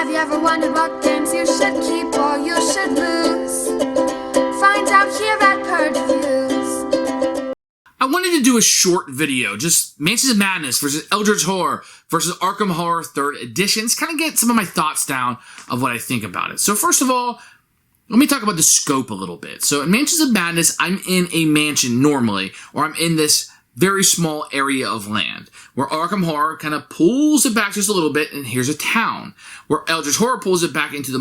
Have you ever wondered what games you should keep or you should lose? Find out here at Purge Reviews. I wanted to do a short video, just Mansions of Madness versus Eldritch Horror versus Arkham Horror 3rd Editions, kind of get some of my thoughts down of what I think about it. So first of all, let me talk about the scope a little bit. So in Mansions of Madness, I'm in a mansion normally, or I'm in this very small area of land, where Arkham Horror kind of pulls it back just a little bit, and here's a town. Where Eldritch Horror pulls it back into the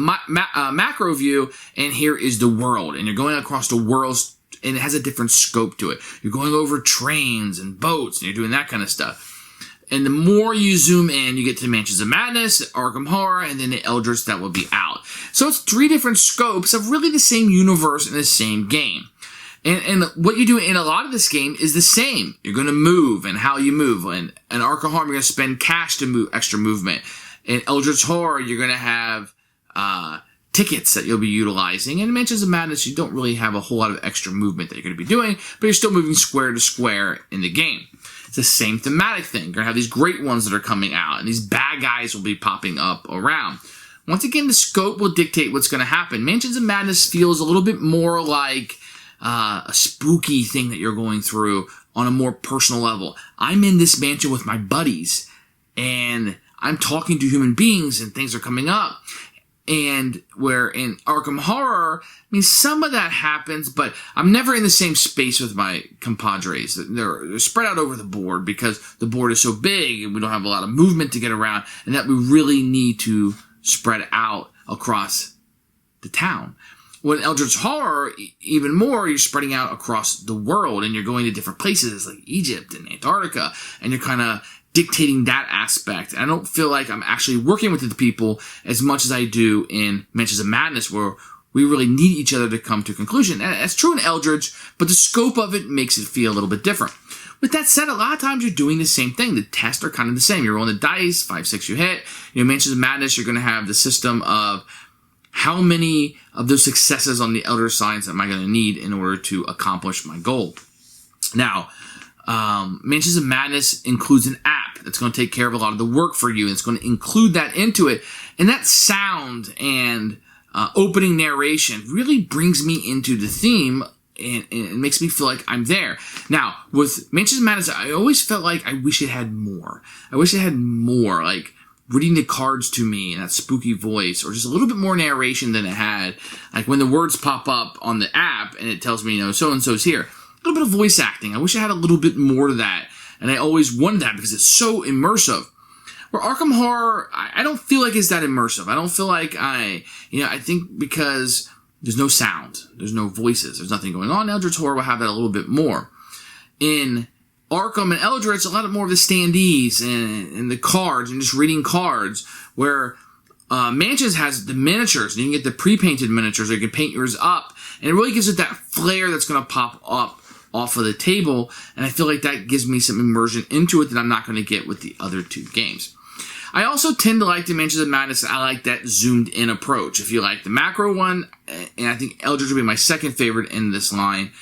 macro view, and here is the world. And you're going across the worlds, and it has a different scope to it. You're going over trains and boats, and you're doing that kind of stuff. And the more you zoom in, you get to the Mansions of Madness, Arkham Horror, and then the Eldritch that will be out. So it's 3 different scopes of really the same universe in the same game. And what you do in a lot of this game is the same. You're going to move and how you move. And in Arkham Horror, you're going to spend cash to move extra movement. In Eldritch Horror, you're going to have tickets that you'll be utilizing. And in Mansions of Madness, you don't really have a whole lot of extra movement that you're going to be doing, but you're still moving square to square in the game. It's the same thematic thing. You're going to have these great ones that are coming out, and these bad guys will be popping up around. Once again, the scope will dictate what's going to happen. Mansions of Madness feels a little bit more like a spooky thing that you're going through on a more personal level. I'm in this mansion with my buddies, and I'm talking to human beings, and things are coming up. And where in Arkham Horror, I mean, some of that happens, but I'm never in the same space with my compadres. They're spread out over the board because the board is so big and we don't have a lot of movement to get around, and that we really need to spread out across the town. When Eldritch Horror, even more, you're spreading out across the world, and you're going to different places like Egypt and Antarctica, and you're kind of dictating that aspect. I don't feel like I'm actually working with the people as much as I do in Mansions of Madness, where we really need each other to come to a conclusion. And that's true in Eldritch, but the scope of it makes it feel a little bit different. With that said, a lot of times you're doing the same thing. The tests are kind of the same. You're rolling the dice, 5, 6 you hit. In Mansions of Madness, you're going to have the system of how many of those successes on the Elder Signs am I going to need in order to accomplish my goal. Now, Mansions of Madness includes an app that's going to take care of a lot of the work for you, and it's going to include that into it. And that sound and opening narration really brings me into the theme, and it makes me feel like I'm there. Now, with Mansions of Madness, I always felt like I wish it had more. I wish it had more, like reading the cards to me in that spooky voice, or just a little bit more narration than it had. Like when the words pop up on the app and it tells me, you know, so-and-so's here. A little bit of voice acting. I wish I had a little bit more to that. And I always wanted that because it's so immersive. Where Arkham Horror, I don't feel like it's that immersive. I don't feel like I think because there's no sound, there's no voices, there's nothing going on. Eldritch Horror will have that a little bit more. In Arkham and Eldritch, a lot more of the standees and the cards and just reading cards, where Mansions has the miniatures, and you can get the pre-painted miniatures, or you can paint yours up, and it really gives it that flair that's going to pop up off of the table, and I feel like that gives me some immersion into it that I'm not going to get with the other 2 games. I also tend to like the Mansions of Madness. I like that zoomed-in approach. If you like the macro one, and I think Eldritch would be my second favorite in this line,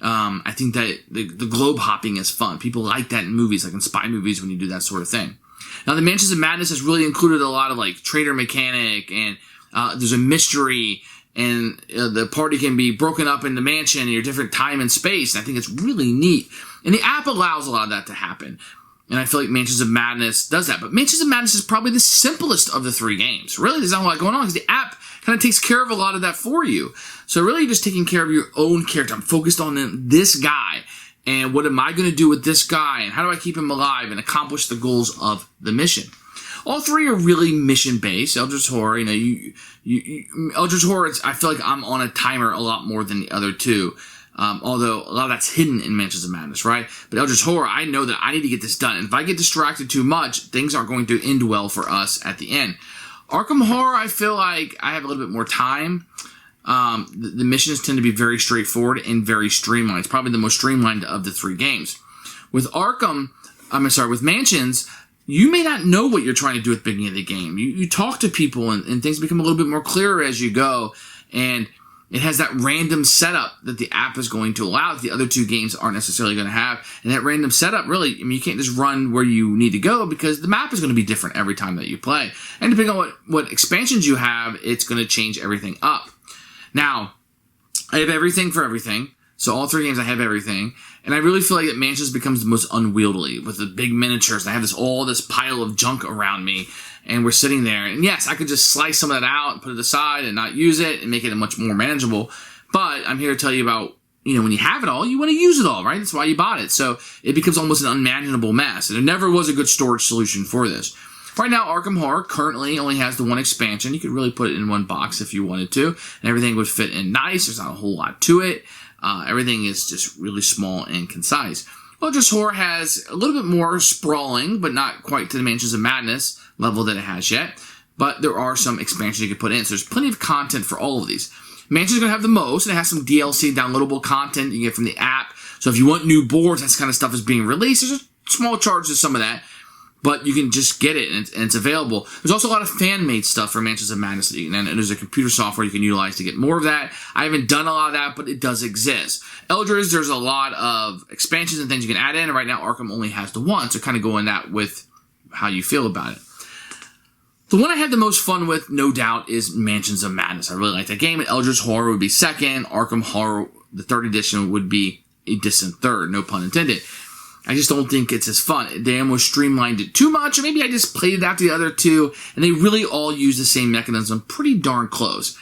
I think that the globe hopping is fun. People like that in movies, like in spy movies when you do that sort of thing. Now, the Mansions of Madness has really included a lot of like trader mechanic, and there's a mystery, and the party can be broken up in the mansion in your different time and space. And I think it's really neat. And the app allows a lot of that to happen. And I feel like Mansions of Madness does that. But Mansions of Madness is probably the simplest of the 3 games. Really, there's not a lot going on because the app kind of takes care of a lot of that for you. So really, you're just taking care of your own character. I'm focused on this guy. And what am I going to do with this guy? And how do I keep him alive and accomplish the goals of the mission? All 3 are really mission-based. Eldritch Horror, Eldritch Horror, I feel like I'm on a timer a lot more than the other 2. Although a lot of that's hidden in Mansions of Madness, right? But Eldritch Horror, I know that I need to get this done. And if I get distracted too much, things aren't going to end well for us at the end. Arkham Horror, I feel like I have a little bit more time. The missions tend to be very straightforward and very streamlined. It's probably the most streamlined of the 3 games. With with Mansions, you may not know what you're trying to do at the beginning of the game. You talk to people, and things become a little bit more clearer as you go. And It has that random setup that the app is going to allow that the other two games aren't necessarily going to have. And that random setup, really, I mean, you can't just run where you need to go because the map is going to be different every time that you play. And depending on what expansions you have, it's going to change everything up. Now, I have everything for everything. So all 3 games, I have everything. And I really feel like that Mansions becomes the most unwieldy with the big miniatures. I have all this pile of junk around me. And we're sitting there. And yes, I could just slice some of that out and put it aside and not use it and make it much more manageable. But I'm here to tell you about, when you have it all, you want to use it all, right? That's why you bought it. So it becomes almost an unmanageable mess. And there never was a good storage solution for this. Right now, Arkham Horror currently only has the 1 expansion. You could really put it in 1 box if you wanted to. And everything would fit in nice. There's not a whole lot to it. Everything is just really small and concise. Eldritch Horror has a little bit more sprawling, but not quite to the Mansions of Madness level that it has yet. But there are some expansions you can put in. So there's plenty of content for all of these. Mansions is going to have the most, and it has some DLC downloadable content you get from the app. So if you want new boards, that kind of stuff is being released. There's a small charge to some of that, but you can just get it, and it's available. There's also a lot of fan-made stuff for Mansions of Madness, and there's a computer software you can utilize to get more of that. I haven't done a lot of that, but it does exist. Eldritch, there's a lot of expansions and things you can add in, and right now Arkham only has the 1, so kind of go in that with how you feel about it. The one I had the most fun with, no doubt, is Mansions of Madness. I really like that game, and Eldritch Horror would be second. Arkham Horror, the 3rd edition, would be a distant third, no pun intended. I just don't think it's as fun. They almost streamlined it too much, or maybe I just played it after the other two, and they really all use the same mechanism pretty darn close.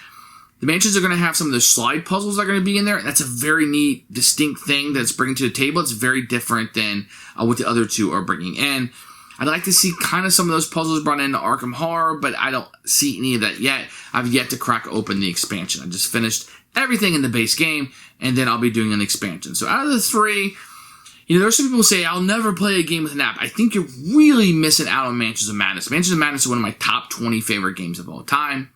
The Mansions are going to have some of those slide puzzles that are going to be in there. That's a very neat, distinct thing that's bringing to the table. It's very different than what the other two are bringing in. I'd like to see kind of some of those puzzles brought into Arkham Horror, but I don't see any of that yet. I've yet to crack open the expansion. I just finished everything in the base game, and then I'll be doing an expansion. So out of the 3, there's some people who say, I'll never play a game with an app. I think you're really missing out on Mansions of Madness. Mansions of Madness is one of my top 20 favorite games of all time.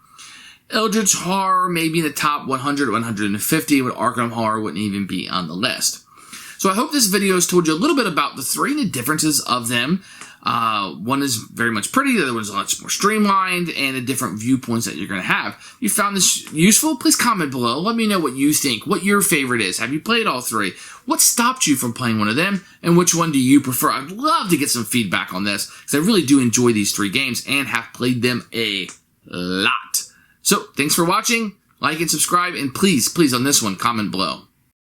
Eldritch Horror may be in the top 100, 150, but Arkham Horror wouldn't even be on the list. So I hope this video has told you a little bit about the 3 and the differences of them. One is very much pretty, the other one is much more streamlined, and the different viewpoints that you're going to have. If you found this useful, please comment below. Let me know what you think, what your favorite is. Have you played all 3? What stopped you from playing one of them, and which one do you prefer? I'd love to get some feedback on this, because I really do enjoy these 3 games and have played them a lot. So, thanks for watching. Like and subscribe, and please, on this one, comment below.